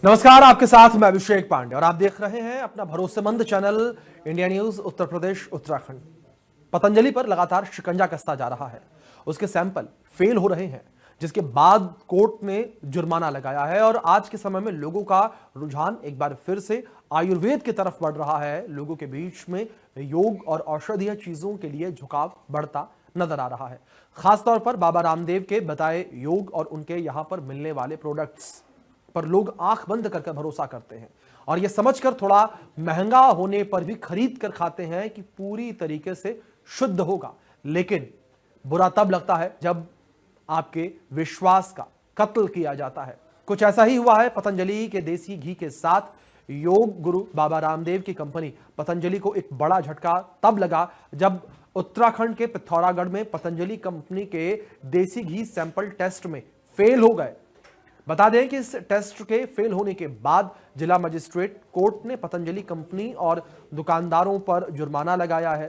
नमस्कार, आपके साथ मैं अभिषेक पांडे और आप देख रहे हैं अपना भरोसेमंद channel India news Uttar Pradesh Uttarakhand. Patanjali पर लगातार शिकंजा कसता जा रहा है। उसके सैंपल फेल हो रहे हैं, जिसके बाद कोर्ट ने जुर्माना लगाया है और आज के समय में लोगों का रुझान एक बार फिर से आयुर्वेद की तरफ बढ़ रहा है। लोगों के बीच में योग और औषधीय चीजों के लिए झुकाव बढ़ता नजर आ रहा है। खासतौर पर बाबा रामदेव के बताए योग और उनके यहां पर मिलने वाले प्रोडक्ट्स पर लोग आंख बंद करके भरोसा करते हैं और यह समझकर थोड़ा महंगा होने पर भी खरीद कर खाते हैं कि पूरी तरीके से शुद्ध होगा। लेकिन बुरा तब लगता है जब आपके विश्वास का कत्ल किया जाता है। कुछ ऐसा ही हुआ है पतंजलि के देसी घी के साथ। योग गुरु बाबा रामदेव की कंपनी पतंजलि को एक बड़ा झटका तब लगा जब उत्तराखंड के पिथौरागढ़ में पतंजलि कंपनी के देसी घी सैंपल टेस्ट में फेल हो गए। बता दें कि इस टेस्ट के फेल होने के बाद जिला मजिस्ट्रेट कोर्ट ने पतंजलि कंपनी और दुकानदारों पर जुर्माना लगाया है।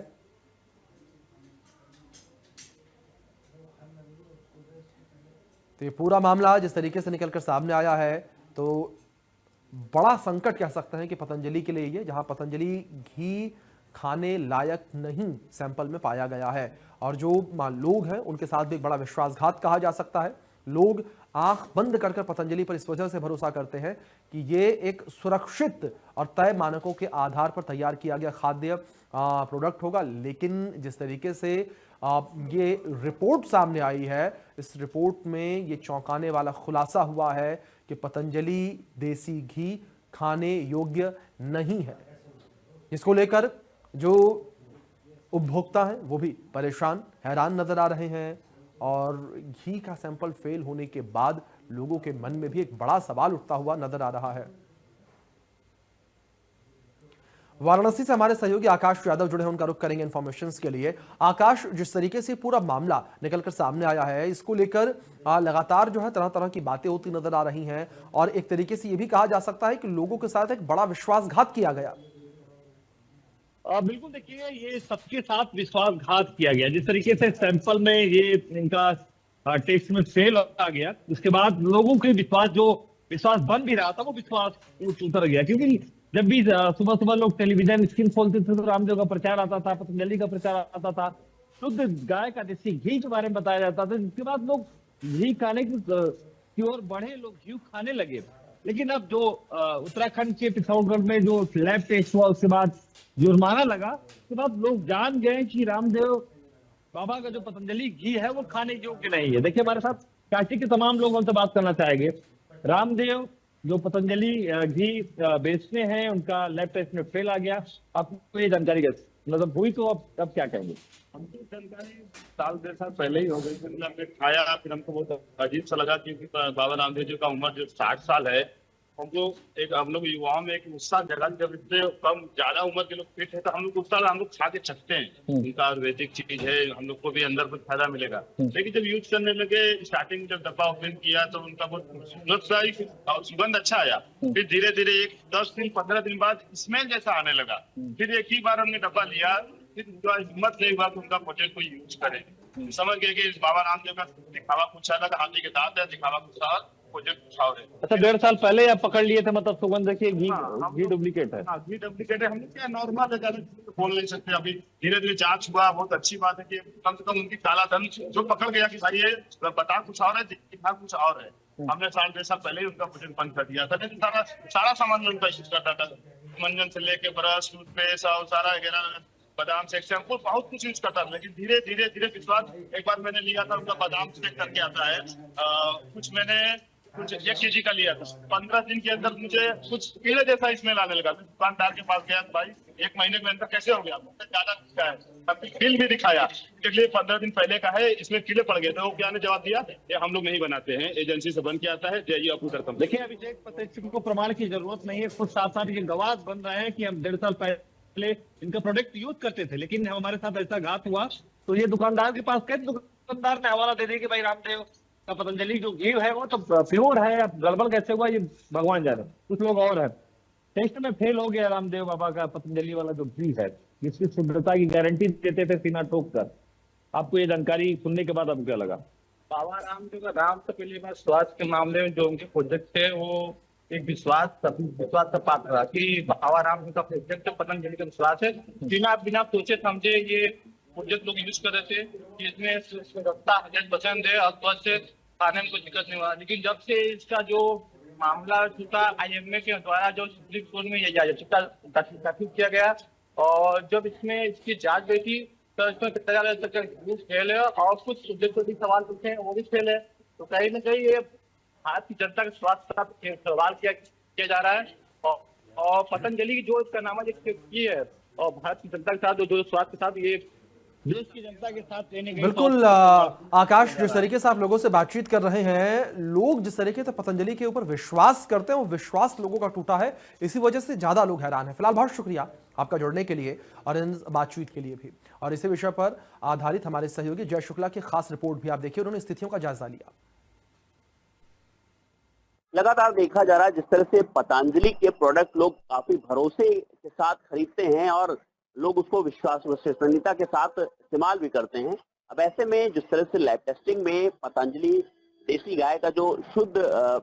तो ये पूरा मामला जिस तरीके से निकलकर सामने आया है, तो बड़ा संकट कह सकते हैं कि पतंजलि के लिए ये, जहां पतंजलि घी खाने लायक नहीं सैंपल में पाया गया है और जो लोग हैं उनके साथ भी एक बड़ा विश्वासघात कहा जा सकता है। लोग आंख बंद कर पतंजलि पर इस वजह से भरोसा करते हैं कि ये एक सुरक्षित और तय मानकों के आधार पर तैयार किया गया खाद्य प्रोडक्ट होगा। लेकिन जिस तरीके से ये रिपोर्ट सामने आई है, इस रिपोर्ट में ये चौंकाने वाला खुलासा हुआ है कि पतंजलि देसी घी खाने योग्य नहीं है। इसको लेकर जो उपभोक्ता हैं वो भी परेशान हैरान नजर आ रहे हैं और घी का सैंपल फेल होने के बाद लोगों के मन में भी एक बड़ा सवाल उठता हुआ नजर आ रहा है। वाराणसी से हमारे सहयोगी आकाश यादव जुड़े हैं, उनका रुख करेंगे इंफॉर्मेशन के लिए। आकाश, जिस तरीके से पूरा मामला निकलकर सामने आया है, इसको लेकर लगातार जो है तरह तरह की बातें होती नजर आ रही हैं और एक तरीके से यह भी कहा जा सकता है कि लोगों के साथ एक बड़ा विश्वासघात किया गया। बिल्कुल, देखिए ये सबके साथ विश्वासघात किया गया। जिस तरीके से सैंपल में ये इनका टेस्ट में फेल आ गया, उसके बाद लोगों के विश्वास बन भी रहा था, वो विश्वास उतर गया। क्योंकि जब भी सुबह सुबह लोग टेलीविजन स्क्रीन खोलते थे तो रामदेव का प्रचार आता था, पतंजलि का प्रचार आता था, शुद्ध गाय का देसी घी के बारे में बताया जाता था। जिसके बाद लोग घी खाने की ओर बढ़े, लोग घी खाने लगे। लेकिन अब जो उत्तराखंड के पिथौरागढ़ में जो लैब टेस्ट हुआ, उसके बाद जुर्माना लगा, उसके बाद लोग जान गए कि रामदेव बाबा का जो पतंजलि घी है वो खाने योग्य नहीं है। देखिए, हमारे साथ काशी के तमाम लोग हमसे बात करना चाहेंगे। रामदेव जो पतंजलि घी बेचते हैं, उनका लैब टेस्ट में फेल आ गया। आपको ये जानकारी कैसे मतलब हुई, तो अब क्या कहेंगे? हमको जानकारी साल 1.5 साल पहले ही हो गई थी। हमने खाया, फिर हमको बहुत अजीब सा लगा क्योंकि बाबा रामदेव जी का उम्र जो 60 साल है। हम लोग युवाओं में एक उत्साह जगा, जब इतने कम ज्यादा उम्र के लोग फिट है तो हम लोग उत्साह हम लोग खा के सकते हैं। उनका आयुर्वेदिक चीज है, हम लोग को भी अंदर कुछ फायदा मिलेगा। लेकिन जब यूज करने लगे, स्टार्टिंग जब डब्बा ओपन किया तो उनका बहुत सुगंध अच्छा आया। फिर धीरे धीरे 10 दिन 15 दिन बाद स्मेल जैसा आने लगा। फिर एक ही बार हमने डब्बा लिया, फिर उनका हिम्मत नहीं हुआ कि उनका प्रोडक्ट को यूज करें। समझ गए कि बाबा रामदेव का दिखावा कुछ अलग, हाथी के दांत है, दिखावा कुछ और, प्रोजेक्ट कुछ और है। अच्छा, 1.5 साल पहले आप पकड़ लिए थे, मतलब सुगंध देखिए घी डुप्लीकेट है। घी डुप्लीकेट है। हम लोग क्या नॉर्मल है, ज्यादा बोल नहीं सकते। अभी धीरे धीरे जांच हुआ, बहुत अच्छी बात है कि कम से कम उनकी कालाधन जो पकड़ गया कि भाई ये बता कुछ और है, दिखा कुछ और है। हमने 1.5 साल पहले ही उनका प्रोजेक्ट बंद कर दिया था। लेकिन सारा सामान उनका यूज करता था, मंजन से लेके ब्रश, टूथपेस्ट और सारा वगैरह, बादाम से शैम्पू, बहुत कुछ यूज करता था। लेकिन धीरे धीरे धीरे विश्वास, एक बार मैंने लिया था उनका बादाम से करके आता है, कुछ 1 kg का लिया था। 15 दिन के अंदर मुझे कुछ कीड़े जैसा स्मेल आने लगा। दुकानदार के पास गया, भाई 1 महीने के अंदर कैसे हो गया? ज्यादा दिखा है, बिल भी दिखाया, इसलिए 15 दिन पहले का है, इसमें कीड़े पड़ गए थे। वो क्या ने जवाब दिया, ये हम लोग नहीं बनाते हैं, एजेंसी से बन के आता है, जाइए अप्रूव करता हूँ। देखिए, अभिषेक, पतंजलि को प्रमाण की जरूरत नहीं है, खुद साथ साथ ये गवाह बन रहे हैं कि हम 1.5 साल पहले इनका प्रोडक्ट यूज करते थे, लेकिन हमारे साथ ऐसा घात हुआ। तो ये दुकानदार के पास गए, दुकानदार ने हवाला दे दिया कि भाई रामदेव का पतंजलि जो घी है वो तो प्योर है, अब गड़बड़ कैसे हुआ ये भगवान जाने। कुछ लोग और है, टेस्ट में फेल हो गया रामदेव बाबा का पतंजलि वाला जो घी है, जिसकी शुद्धता की गारंटी देते थे सीना ठोक कर। आपको ये जानकारी सुनने के बाद अब क्या लगा? बाबा रामदेव का नाम से पहले मैं स्वास्थ्य के मामले में जो उनके प्रोजेक्ट थे वो एक विश्वास का पात्र रहा कि बाबा राम जी का प्रोजेक्ट पतंजलि का विश्वास है। बिना बिना सोचे समझे ये प्रोजेक्ट लोग यूज कर रहे थे कि इसमें सुरक्षा 100% है और स्वस्थ खाने में कोई दिक्कत नहीं हुआ। लेकिन जब से इसका जो मामला चुका IMA के द्वारा जो सुप्रीम कोर्ट में ये याचिका दाखिल किया गया और जब इसमें इसकी जांच हुई थी तो इसमें कितना ज्यादा तक फेल है और कुछ छोटे सवाल पूछे हैं वो भी फेल है। तो कहीं ना कहीं ये भारत की जनता के स्वास्थ्य के साथ सवाल किया जा रहा है और पतंजलि की जो इसका नामांकित की है और भारत की जनता के साथ जो स्वास्थ्य के साथ ये देश की जनता के साथ कहीं बिल्कुल आकाश, जिस तरीके से आप लोगों से बातचीत कर रहे हैं, लोग जिस तरीके से पतंजलि के ऊपर विश्वास करते हैं वो विश्वास लोगों का टूटा है। इसी वजह से ज्यादा लोग हैरान हैं। फिलहाल बहुत शुक्रिया आपका जुड़ने के लिए और इन बातचीत के लिए भी। और इसी विषय पर आधारित हमारे सहयोगी जय शुक्ला की खास रिपोर्ट भी आप देखिए, उन्होंने स्थितियों का जायजा लिया। लगातार देखा जा रहा है जिस तरह से पतंजलि के प्रोडक्ट लोग काफी भरोसे के साथ खरीदते हैं और लोग उसको विश्वास विश्वसनीयता के साथ इस्तेमाल भी करते हैं। अब ऐसे में जिस तरह से लैब टेस्टिंग में पतंजलि देसी गाय का जो शुद्ध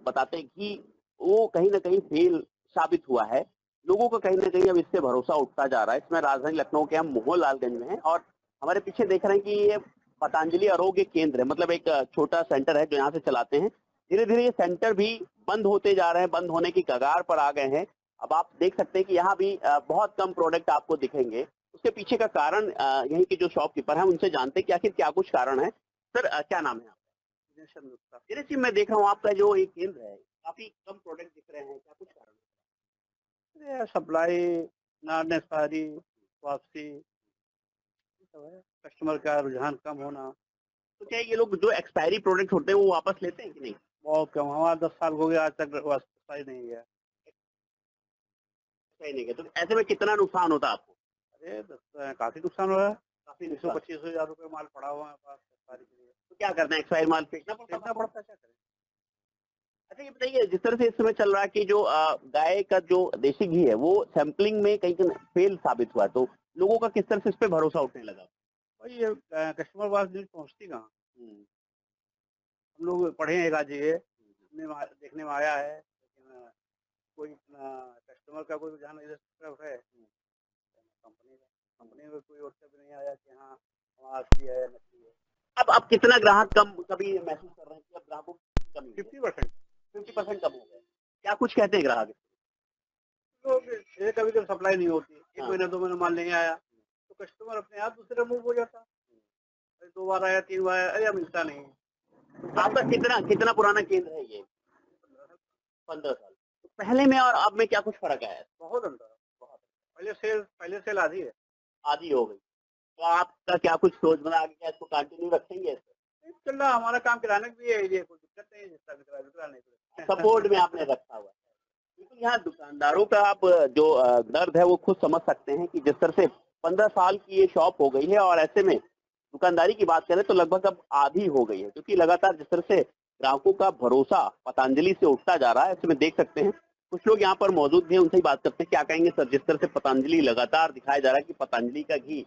बताते हैं घी, वो कहीं ना कहीं फेल साबित हुआ है। लोगों का कहीं ना कहीं अब इससे भरोसा उठता जा रहा है। इसमें राजधानी लखनऊ के हम मोहनलालगंज में हैं और हमारे पीछे देख रहे हैं कि ये पतंजलि आरोग्य केंद्र है, मतलब एक छोटा सेंटर है जो यहाँ से चलाते हैं। धीरे धीरे ये सेंटर भी बंद होते जा रहे हैं, बंद होने की कगार पर आ गए हैं। अब आप देख सकते हैं कि यहाँ भी बहुत कम प्रोडक्ट आपको दिखेंगे। उसके पीछे का कारण यहीं के जो शॉपकीपर हैं उनसे जानते हैं कि आखिर क्या कुछ कारण है। सर क्या नाम है आपका? दिनेश जी, मैं देख रहा हूँ आपका जो ये केंद्र है काफी कम प्रोडक्ट दिख रहे हैं, क्या कुछ कारण है? सप्लाई ना नेसेसरी वापसी, कस्टमर का रुझान कम होना। तो क्या ये लोग जो एक्सपायरी प्रोडक्ट होते हैं वो वापस लेते हैं कि नहीं? बहुत कम, हमारा 10 साल हो गया आज तक सही नहीं गया। सही नहीं है तो ऐसे में कितना नुकसान होता है आपको? अरे काफी नुकसान हो रहा है। काफी 125 हजार रुपये माल पड़ा हुआ है पास सारी के लिए। तो क्या करते हैं, एक्सपायर माल फेंकना पड़ता है, क्या करें। अच्छा ये बताइए, जिस तरह से इस समय चल रहा है कि जो गाय का जो देसी घी है वो सैंपलिंग में कहीं फेल साबित हुआ, तो लोगों का किस तरह से इस पे भरोसा उठने लगा? भाई ये कस्टमर पास न्यूज पहुँचती कहाँ। हम लोग पढ़े हैं एक आज ये देखने में आया है, लेकिन कोई कस्टमर का कोई रुझान इधर तरफ है कंपनी में कोई व्हाट्सएप नहीं आया कि हाँ हमारा असली है नकली है। अब कितना ग्राहक कम कभी महसूस कर रहे हैं कि अब ग्राहकों की कमी 50% कम हो गए? क्या कुछ कहते हैं ग्राहक? लोग ये कभी कभी सप्लाई नहीं होती, 1 महीना 2 महीना माल नहीं आया तो कस्टमर अपने आप दूसरे मूव हो जाता। 2 बार आया 3 बार आया, अरे मिलता नहीं। आपका कितना पुराना केंद्र है ये? 15 साल। तो पहले में और अब में क्या कुछ फर्क आया? बहुत अंतर, बहुत। पहले सेल आधी हो गई। तो आपका क्या कुछ सोच बना आगे, क्या इसको कंटिन्यू रखेंगे? चल रहा, हमारा काम किराने भी है, ये कोई दिक्कत नहीं है, जिसका विकरा नहीं सपोर्ट में आपने रखा हुआ है। बिल्कुल, यहाँ दुकानदारों का आप जो दर्द है वो खुद समझ सकते हैं कि जिस तरह से 15 साल की ये शॉप हो गई है और ऐसे में दुकानदारी की बात करें तो लगभग अब आधी हो गई है, क्योंकि लगातार जिस तरह से ग्राहकों का भरोसा पतंजलि से उठता जा रहा है। ऐसे में देख सकते हैं कुछ लोग यहाँ पर मौजूद भी हैं, उनसे ही बात करते हैं। क्या कहेंगे सर, जिस तरह से पतंजलि लगातार दिखाया जा रहा है कि पतंजलि का घी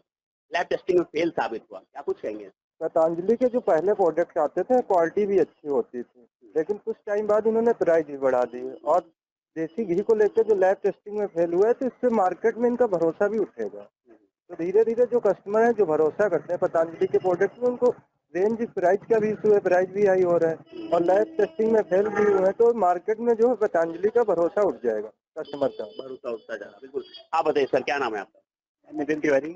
लैब टेस्टिंग में फेल साबित हुआ, क्या कुछ कहेंगे? पतंजलि के जो पहले प्रोडक्ट आते थे क्वालिटी भी अच्छी होती थी, लेकिन कुछ टाइम बाद इन्होंने प्राइस भी बढ़ा दी और देसी घी को लेकर जो लैब टेस्टिंग में फेल हुआ है तो इससे मार्केट में इनका भरोसा भी उठेगा। तो धीरे धीरे जो कस्टमर है जो भरोसा करते हैं पतंजलि के प्रोडक्ट में, उनको रेंज प्राइस का भी इशू है, प्राइस भी हाई हो रहा है और लैब टेस्टिंग में फेल भी हुए हैं, तो मार्केट में जो है पतंजलि का भरोसा उठ जाएगा, कस्टमर का भरोसा उठता जा रहा है। बिल्कुल। आप बताइए सर, क्या नाम है आपका? नितिन तिवारी।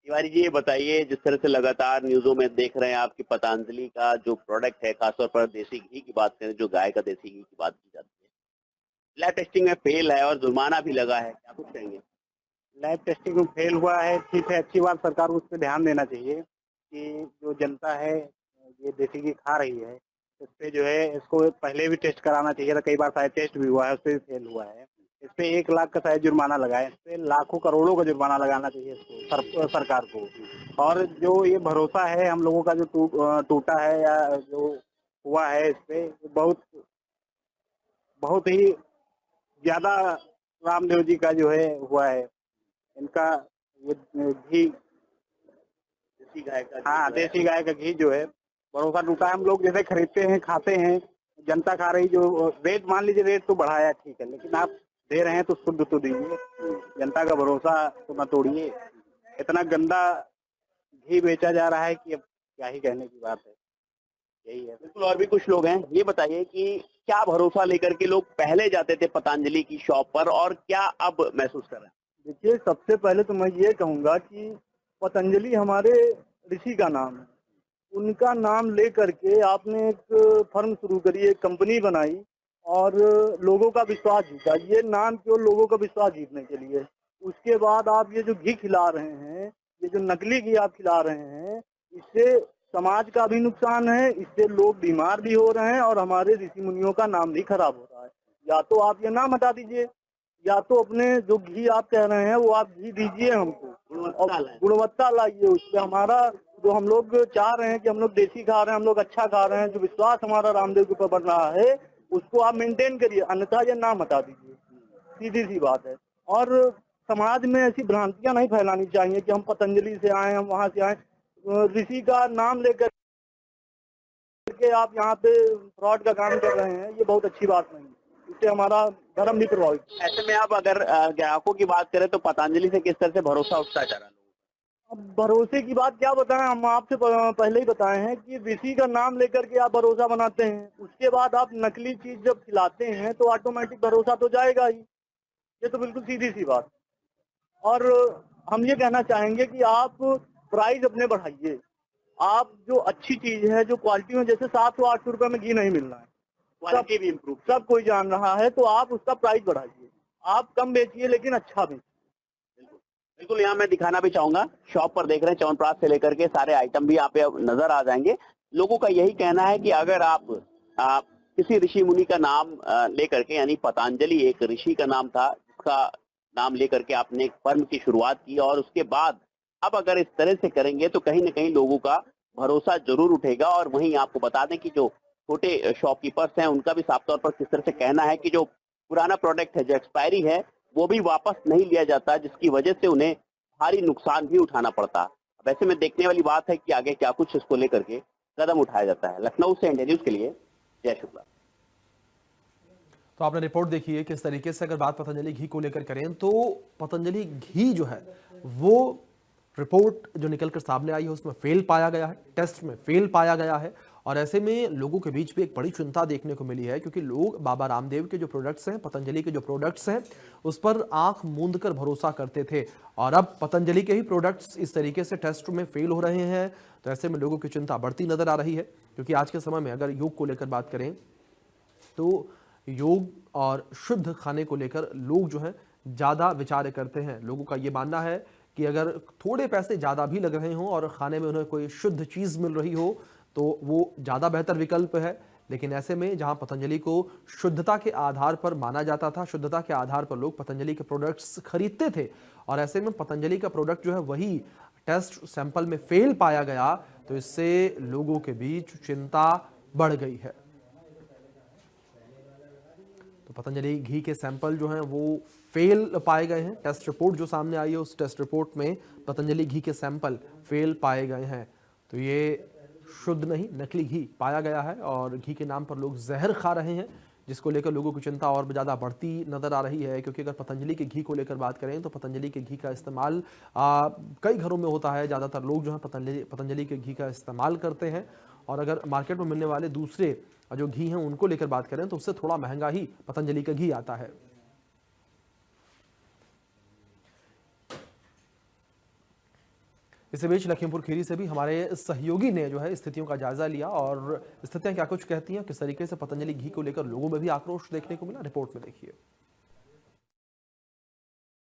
तिवारी जी, ये बताइए, जिस तरह से लगातार न्यूज़ों में देख रहे हैं आपकी पतंजलि का जो प्रोडक्ट है, खासतौर पर देसी घी की बात करें, जो गाय का देसी घी की बात की जाती है, लैब टेस्टिंग में फेल है और जुर्माना भी लगा है, क्या कुछ कहेंगे? लैब टेस्टिंग में फेल हुआ है, ठीक है, अच्छी बात, सरकार को उस पर ध्यान देना चाहिए कि जो जनता है ये देसी घी खा रही है इस पे जो है इसको पहले भी टेस्ट कराना चाहिए था। कई बार शायद टेस्ट भी हुआ है, उस पर भी फेल हुआ है। इस पे 1 लाख का शायद जुर्माना लगा है, इस पे लाखों करोड़ों का जुर्माना लगाना चाहिए इसको सरकार को। और जो ये भरोसा है हम लोगों का जो टूटा है या जो हुआ है, इस पे बहुत ही ज्यादा रामदेव जी का जो है हुआ है, इनका ये घी देसी गाय का, हाँ देसी गाय का घी जो है भरोसा टूटा है। हम लोग जैसे खरीदते हैं खाते हैं, जनता खा रही, जो रेट मान लीजिए, रेट तो बढ़ाया ठीक है, लेकिन आप दे रहे हैं तो शुद्ध तो दीजिए, जनता का भरोसा तो मत तोड़िए। इतना गंदा घी बेचा जा रहा है कि अब क्या ही कहने की बात है, यही है। बिल्कुल, और भी कुछ लोग हैं, ये बताइए कि क्या भरोसा लेकर के लोग पहले जाते थे पतंजलि की शॉप पर और क्या अब महसूस कर रहे हैं? देखिए, सबसे पहले तो मैं ये कहूँगा कि पतंजलि हमारे ऋषि का नाम है। उनका नाम ले करके आपने एक फर्म शुरू करी, एक कंपनी बनाई और लोगों का विश्वास जीता। ये नाम केवल लोगों का विश्वास जीतने के लिए। उसके बाद आप ये जो घी खिला रहे हैं, ये जो नकली घी आप खिला रहे हैं, इससे समाज का भी नुकसान है, इससे लोग बीमार भी हो रहे हैं और हमारे ऋषि मुनियों का नाम भी खराब हो रहा है। या तो आप ये नाम हटा दीजिए, या तो अपने जो घी आप कह रहे हैं वो आप घी दीजिए हमको, गुणवत्ता लाइए। उससे हमारा जो हम लोग चाह रहे हैं कि हम लोग देसी खा रहे हैं, हम लोग अच्छा खा रहे हैं, जो विश्वास हमारा रामदेव के ऊपर बन रहा है उसको आप मेंटेन करिए, अन्यथा ये नाम हटा दीजिए। सीधी सी बात है। और समाज में ऐसी भ्रांतियां नहीं फैलानी चाहिए कि हम पतंजलि से आए, हम वहां से आए। ऋषि का नाम लेकर के आप यहाँ पे फ्रॉड का काम कर रहे हैं, ये बहुत अच्छी बात नहीं है। इससे हमारा धर्म भी प्रभावित। ऐसे में आप अगर ग्राहकों की बात करें तो पतंजलि से किस तरह से भरोसा उठता जा रहा है? अब भरोसे की बात क्या बताएं, हम आपसे पहले ही बताए हैं कि ऋषि का नाम लेकर के आप भरोसा बनाते हैं, उसके बाद आप नकली चीज जब खिलाते हैं तो ऑटोमेटिक भरोसा तो जाएगा ही। ये तो बिल्कुल सीधी सी बात। और हम ये कहना चाहेंगे कि आप प्राइस अपने बढ़ाइए। आप जो अच्छी चीज है, जो क्वालिटी में, जैसे 700-800 रुपए में घी नहीं मिल रहा है, क्वालिटी भी इम्प्रूव, सब कोई जान रहा है, तो आप उसका प्राइस बढ़ाइए। आप कम बेचिए लेकिन अच्छा बेचिए। बिल्कुल। यहाँ मैं दिखाना भी चाहूंगा, शॉप पर देख रहे हैं च्यवनप्राश से लेकर के सारे आइटम भी यहाँ पे नजर आ जाएंगे। लोगों का यही कहना है कि अगर आप किसी ऋषि मुनि का नाम लेकर के, यानी पतंजलि एक ऋषि का नाम था, जिसका नाम लेकर के आपने एक फर्म की शुरुआत की और उसके बाद अब अगर इस तरह से करेंगे तो कहीं ना कहीं लोगों का भरोसा जरूर उठेगा। और वहीं आपको बता दें कि जो छोटे शॉपकीपर्स हैं उनका भी साफ तौर पर किस तरह से कहना है कि जो पुराना प्रोडक्ट है, जो एक्सपायरी है, वो भी वापस नहीं लिया जाता, जिसकी वजह से उन्हें भारी नुकसान भी उठाना पड़ता। अब ऐसे में देखने वाली बात है कि आगे क्या कुछ इसको लेकर के कदम उठाया जाता है। लखनऊ से इंडिया न्यूज के लिए जय शुक्ला। तो आपने रिपोर्ट देखी है किस तरीके से अगर बात पतंजलि घी को लेकर करें तो पतंजलि घी जो है वो रिपोर्ट जो निकलकर सामने आई है उसमें फेल पाया गया है, टेस्ट में फेल पाया गया है। और ऐसे में लोगों के बीच भी एक बड़ी चिंता देखने को मिली है, क्योंकि लोग बाबा रामदेव के जो प्रोडक्ट्स हैं, पतंजलि के जो प्रोडक्ट्स हैं, उस पर आंख मूंद कर भरोसा करते थे और अब पतंजलि के ही प्रोडक्ट्स इस तरीके से टेस्ट में फेल हो रहे हैं। तो ऐसे में लोगों की चिंता बढ़ती नजर आ रही है, क्योंकि आज के समय में अगर योग को लेकर बात करें तो योग और शुद्ध खाने को लेकर लोग जो है ज़्यादा विचार करते हैं। लोगों का ये मानना है कि अगर थोड़े पैसे ज़्यादा भी लग रहे हों और खाने में उन्हें कोई शुद्ध चीज़ मिल रही हो तो वो ज़्यादा बेहतर विकल्प है। लेकिन ऐसे में जहां पतंजलि को शुद्धता के आधार पर माना जाता था, शुद्धता के आधार पर लोग पतंजलि के प्रोडक्ट्स खरीदते थे, और ऐसे में पतंजलि का प्रोडक्ट जो है वही टेस्ट सैंपल में फेल पाया गया, तो इससे लोगों के बीच चिंता बढ़ गई है। तो पतंजलि घी के सैंपल जो हैं वो फेल पाए गए हैं। टेस्ट रिपोर्ट जो सामने आई है उस टेस्ट रिपोर्ट में पतंजलि घी के सैंपल फेल पाए गए हैं। तो ये शुद्ध नहीं, नकली घी पाया गया है और घी के नाम पर लोग जहर खा रहे हैं, जिसको लेकर लोगों की चिंता और भी ज़्यादा बढ़ती नज़र आ रही है। क्योंकि अगर पतंजलि के घी को लेकर बात करें तो पतंजलि के घी का इस्तेमाल कई घरों में होता है। ज़्यादातर लोग जो है पतंजलि के घी का इस्तेमाल करते हैं, और अगर मार्केट में मिलने वाले दूसरे जो घी हैं उनको लेकर बात करें तो उससे थोड़ा महंगा ही पतंजलि का घी आता है। इसी बीच लखीमपुर खीरी से भी हमारे सहयोगी ने जो है स्थितियों का जायजा लिया और स्थितियां क्या कुछ कहती हैं, किस तरीके से पतंजलि घी को लेकर लोगों में भी आक्रोश देखने को मिला, रिपोर्ट में देखिए।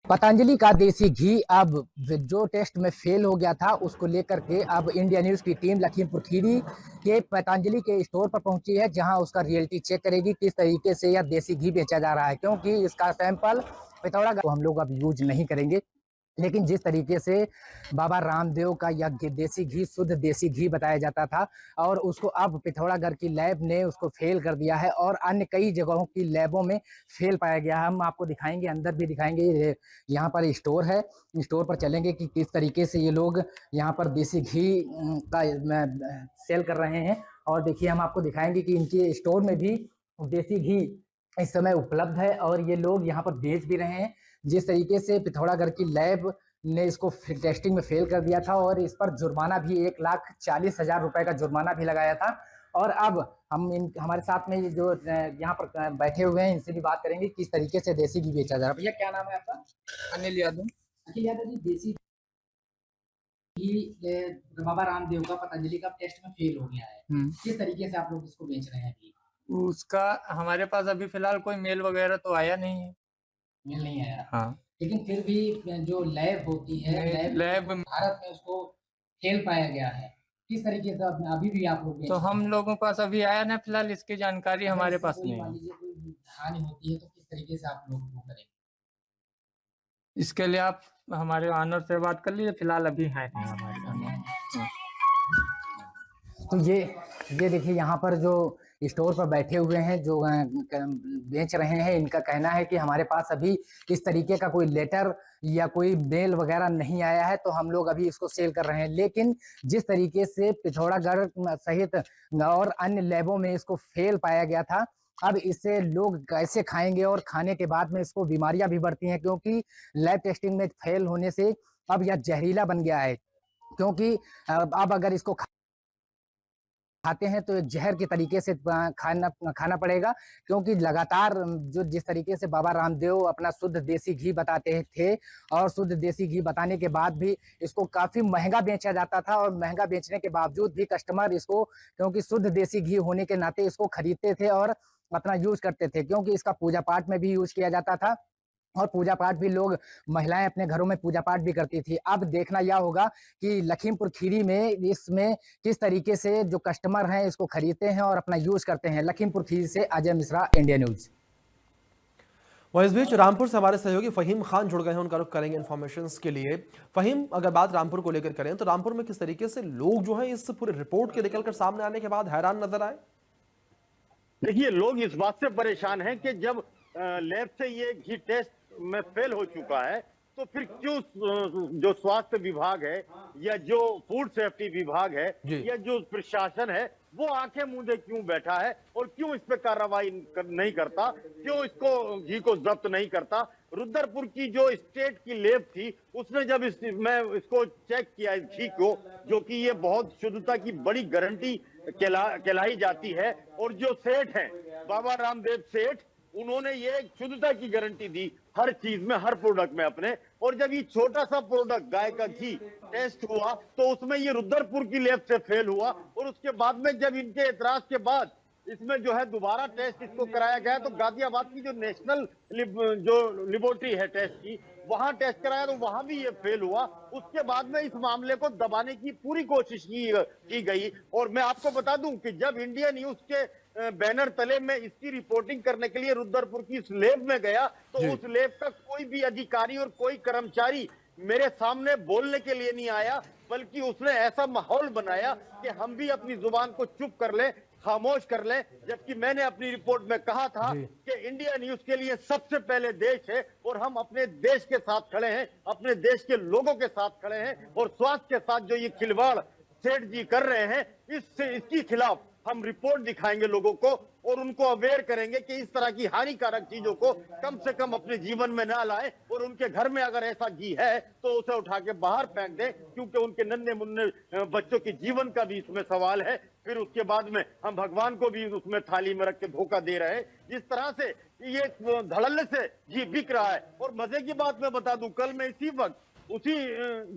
पतंजलि का देसी घी अब जो टेस्ट में फेल हो गया था उसको लेकर के अब इंडिया न्यूज की टीम लखीमपुर खीरी के पतंजलि के स्टोर पर पहुंची है, जहां उसका रियलिटी चेक करेगी किस तरीके से यह देसी घी बेचा जा रहा है। क्योंकि इसका सैंपल पिथौरागढ़ को हम लोग अब यूज नहीं करेंगे, लेकिन जिस तरीके से बाबा रामदेव का यह देसी घी शुद्ध देसी घी बताया जाता था और उसको अब पिथौरागढ़ की लैब ने उसको फेल कर दिया है और अन्य कई जगहों की लैबों में फेल पाया गया है। हम आपको दिखाएंगे, अंदर भी दिखाएंगे। यहाँ पर स्टोर है, स्टोर पर चलेंगे कि किस तरीके से ये लोग यहाँ पर देसी घी का सेल कर रहे हैं और देखिए हम आपको दिखाएंगे कि इनके स्टोर में भी देसी घी इस समय उपलब्ध है और ये लोग यहाँ पर बेच भी रहे हैं। जिस तरीके से पिथौरागढ़ की लैब ने इसको टेस्टिंग में फेल कर दिया था और इस पर जुर्माना भी 1,40,000 रुपए का जुर्माना भी लगाया था। और अब हम हमारे साथ में जो यहाँ पर बैठे हुए हैं इनसे भी बात करेंगे किस तरीके से देसी घी बेचा जा रहा है। भैया क्या नाम है आपका? अनिल यादव। अखिल यादव जी, देसी घी बाबा रामदेव का पतंजलि का टेस्ट में फेल हो गया है, किस तरीके से आप लोग इसको बेच रहे हैं अभी? उसका हमारे पास अभी फिलहाल कोई मेल वगैरह तो आया नहीं है। मेल नहीं आया? हाँ, लेकिन फिर भी जो लैब होती है लैब भारत में उसको फेल पाया गया है, किस तरीके से अभी भी आप लोग तो हम लोगों के पास अभी आया ना, फिलहाल इसकी जानकारी हमारे पास नहीं मान है। लीजिए कोई हानि होती है तो किस तरीके से आप लोग वो करेंगे? इसके लिए आप हमारे ऑनर से बात कर लीजिए, फिलहाल अभी है नहीं हमारे पास। तो ये देखिए यहाँ पर जो स्टोर पर बैठे हुए हैं जो बेच रहे हैं, इनका कहना है कि हमारे पास अभी इस तरीके का कोई लेटर या कोई मेल वगैरह नहीं आया है तो हम लोग अभी इसको सेल कर रहे हैं। लेकिन जिस तरीके से पिथौरागढ़ सहित और अन्य लैबों में इसको फेल पाया गया था, अब इससे लोग कैसे खाएंगे और खाने के बाद में इसको बीमारियां भी बढ़ती हैं, क्योंकि लैब टेस्टिंग में फेल होने से अब यह जहरीला बन गया है। क्योंकि अब अगर इसको खाते हैं तो जहर के तरीके से खाना पड़ेगा, क्योंकि लगातार जो जिस तरीके से बाबा रामदेव अपना शुद्ध देसी घी बताते थे और शुद्ध देसी घी बताने के बाद भी इसको काफी महंगा बेचा जाता था और महंगा बेचने के बावजूद भी कस्टमर इसको, क्योंकि शुद्ध देसी घी होने के नाते इसको खरीदते थे और अपना यूज करते थे, क्योंकि इसका पूजा पाठ में भी यूज किया जाता था और पूजा पाठ भी लोग महिलाएं अपने घरों में पूजा पाठ भी करती थी। अब देखना यह होगा कि लखीमपुर खीरी में इसमें किस तरीके से जो कस्टमर हैं इसको खरीदते हैं और अपना यूज करते हैं। लखीमपुर खीरी से अजय मिश्रा, इंडिया न्यूज। वहीं इस बीच रामपुर से हमारे सहयोगी फहीम खान जुड़ गए हैं, उनका रुख करेंगे इन्फॉर्मेशन के लिए। फहीम, अगर बात रामपुर को लेकर करें तो रामपुर में किस तरीके से लोग जो है इस पूरे रिपोर्ट के निकलकर सामने आने के बाद हैरान नजर आए? देखिए, लोग इस बात से परेशान हैं कि जब लैब से ये घी टेस्ट में फेल हो चुका है तो फिर क्यों जो स्वास्थ्य विभाग है या जो फूड सेफ्टी विभाग है या जो प्रशासन है वो आंखें मूंदे क्यों बैठा है और क्यों इस पे कार्रवाई नहीं करता, क्यों इसको घी को जब्त नहीं करता। रुद्रपुर की जो स्टेट की लैब थी उसने जब मैं इसको चेक किया इस घी को, जो कि ये बहुत शुद्धता की बड़ी गारंटी कहलाई जाती है, और जो सेठ हैं बाबा रामदेव सेठ, उन्होंने ये शुद्धता की गारंटी दी हर चीज में, हर प्रोडक्ट में अपने। और जब ये छोटा सा प्रोडक्ट गाय का घी टेस्ट हुआ तो उसमें ये रुद्रपुर की लैब से फेल हुआ, और उसके बाद में जब इनके एतराज के बाद इसमें जो है दोबारा टेस्ट इसको कराया गया तो गाजियाबाद की जो नेशनल जो लेबोरेटरी है टेस्ट की, वहां टेस्ट कराया तो वहां भी ये फेल हुआ। उसके बाद में इस मामले को दबाने की पूरी कोशिश की गई। और मैं आपको बता दूं कि जब इंडिया न्यूज के बैनर तले में इसकी रिपोर्टिंग करने के लिए रुद्रपुर की इस लैब में गया तो उस लैब का कोई भी अधिकारी और कोई कर्मचारी मेरे सामने बोलने के लिए नहीं आया, बल्कि उसने ऐसा माहौल बनाया कि हम भी अपनी जुबान को चुप कर लें, खामोश कर लें। जबकि मैंने अपनी रिपोर्ट में कहा था कि इंडिया न्यूज के लिए सबसे पहले देश है और हम अपने देश के साथ खड़े हैं, अपने देश के लोगों के साथ खड़े हैं, और स्वास्थ्य के साथ जो ये खिलवाड़ सेठ जी कर रहे हैं इसके खिलाफ हम रिपोर्ट दिखाएंगे लोगों को और उनको अवेयर करेंगे कि इस तरह की हानिकारक चीजों को कम से कम अपने जीवन में ना लाए, और उनके घर में अगर ऐसा घी है तो उसे उठा के बाहर फेंक दें, क्योंकि उनके नन्हे मुन्ने बच्चों के जीवन का भी इसमें सवाल है। फिर उसके बाद में हम भगवान को भी उसमें थाली में रख के धोखा दे रहे हैं। जिस तरह से ये धड़ल्ले से घी बिक रहा है। और मजे की बात मैं बता दूं, कल मैं इसी वक्त उसी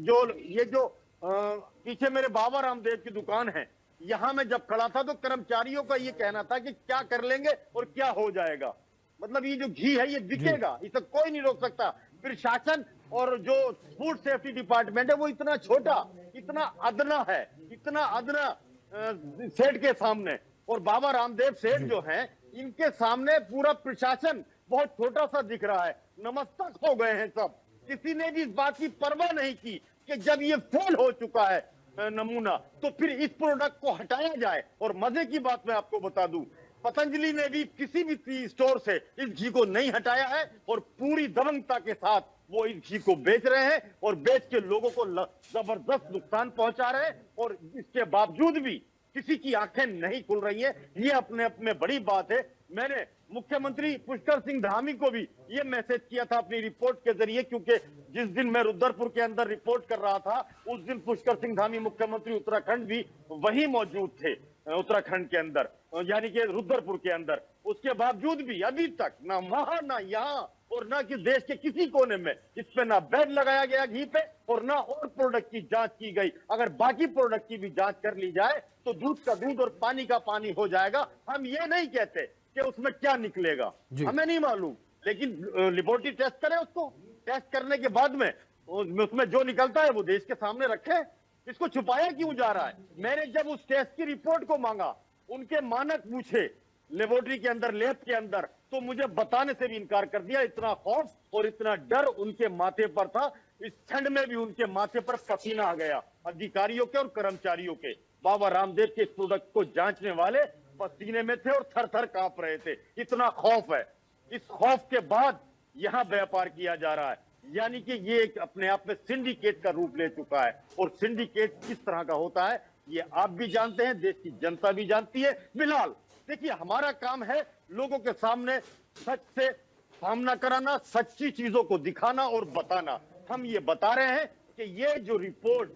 जो पीछे मेरे बाबा रामदेव की दुकान है, यहां मैं जब खड़ा था तो कर्मचारियों का ये कहना था कि क्या कर लेंगे और क्या हो जाएगा। मतलब ये जो घी है ये बिकेगा, इसे कोई नहीं रोक सकता। प्रशासन और जो फूड सेफ्टी डिपार्टमेंट है वो इतना छोटा, इतना अदना है, इतना अदना सेठ के सामने। और बाबा रामदेव सेठ जो हैं इनके सामने पूरा प्रशासन बहुत छोटा सा दिख रहा है, नमस्तक हो गए हैं सब। किसी ने भी इस बात की परवाह नहीं की कि जब ये फेल हो चुका है नमूना तो फिर इस प्रोडक्ट को हटाया जाए। और मजे की बात मैं आपको बता दूं, पतंजलि ने भी किसी भी स्टोर से इस घी को नहीं हटाया है और पूरी दबंगता के साथ वो इस घी को बेच रहे हैं और बेच के लोगों को जबरदस्त नुकसान पहुंचा रहे हैं। और इसके बावजूद भी किसी की आंखें नहीं खुल रही है। ये अपने आप में बड़ी बात है। मैंने मुख्यमंत्री पुष्कर सिंह धामी को भी ये मैसेज किया था अपनी रिपोर्ट के जरिए, क्योंकि जिस दिन मैं रुद्रपुर के अंदर रिपोर्ट कर रहा था उस दिन पुष्कर सिंह धामी मुख्यमंत्री उत्तराखंड भी वही मौजूद थे, उत्तराखंड के अंदर, यानी कि रुद्रपुर के अंदर। उसके बावजूद भी अभी तक ना वहां ना यहाँ और ना कि देश के किसी कोने में इस पे ना बैन लगाया गया घी पे और ना और प्रोडक्ट की जांच की गई। अगर बाकी प्रोडक्ट की भी जांच कर ली जाए तो दूध का दूध और पानी का पानी हो जाएगा। हम ये नहीं कहते कि उसमें क्या निकलेगा, हमें नहीं मालूम, लेकिन लेबोरेटरी टेस्ट करें, उसको टेस्ट करने के बाद में उसमें जो निकलता है वो देश के सामने रखे। इसको छुपाया क्यों जा रहा है? मैंने जब उस टेस्ट की रिपोर्ट को मांगा, उनके मानक पूछे लेबोरेटरी के अंदर, लैब के अंदर, तो मुझे बताने से भी इनकार कर दिया। इतना खौफ और इतना डर उनके माथे पर था। इस ठंड में भी उनके माथे पर पसीना आ गया, अधिकारियों के और कर्मचारियों के। बाबा रामदेव के इस प्रोडक्ट को जांचने वाले पसीने में थे और थर थर कांप रहे थे। इतना खौफ है। इस खौफ के बाद यहाँ व्यापार किया जा रहा है, यानी कि ये एक अपने आप में सिंडिकेट का रूप ले चुका है। और सिंडिकेट किस तरह का होता है ये आप भी जानते हैं, देश की जनता भी जानती है। फिलहाल देखिए, हमारा काम है लोगों के सामने सच से सामना कराना, सच्ची चीजों को दिखाना और बताना। हम ये बता रहे हैं कि ये जो रिपोर्ट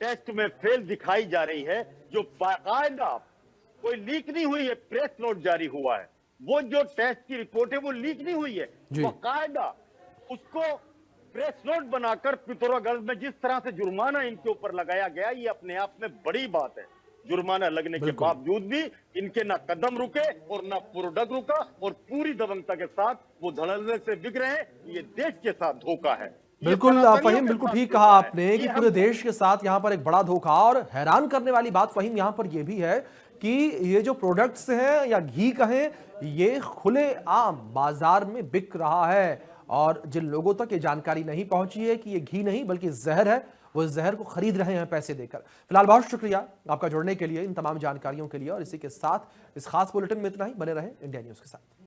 टेस्ट में फेल दिखाई जा रही है, जो बाकायदा कोई लीक नहीं हुई है, प्रेस नोट जारी हुआ है, वो जो टेस्ट की रिपोर्ट है वो लीक नहीं हुई है, बाकायदा उसको प्रेस नोट बनाकर पिथौरागढ़ में जिस तरह से जुर्माना इनके ऊपर लगाया गया, ये अपने आप में बड़ी बात है। जुर्माना लगने के बावजूद भी इनके ना कदम रुके और ना प्रोडक्ट रुका और पूरी दबंगता के साथ वो धड़ल्ले से बिक रहे हैं। ये देश के साथ धोखा है। बिल्कुल फहीम, बिल्कुल ठीक कहा आपने कि पूरे देश के साथ यहाँ पर एक बड़ा धोखा। और हैरान करने वाली बात फहीम यहाँ पर यह भी है कि ये जो प्रोडक्ट्स हैं या घी कहें, ये खुले आम बाजार में बिक रहा है और जिन लोगों तक ये जानकारी नहीं पहुंची है कि ये घी नहीं बल्कि जहर है, वो जहर को खरीद रहे हैं पैसे देकर। फिलहाल बहुत शुक्रिया आपका जुड़ने के लिए, इन तमाम जानकारियों के लिए। और इसी के साथ इस खास बुलेटिन में इतना ही। बने रहें इंडिया न्यूज के साथ।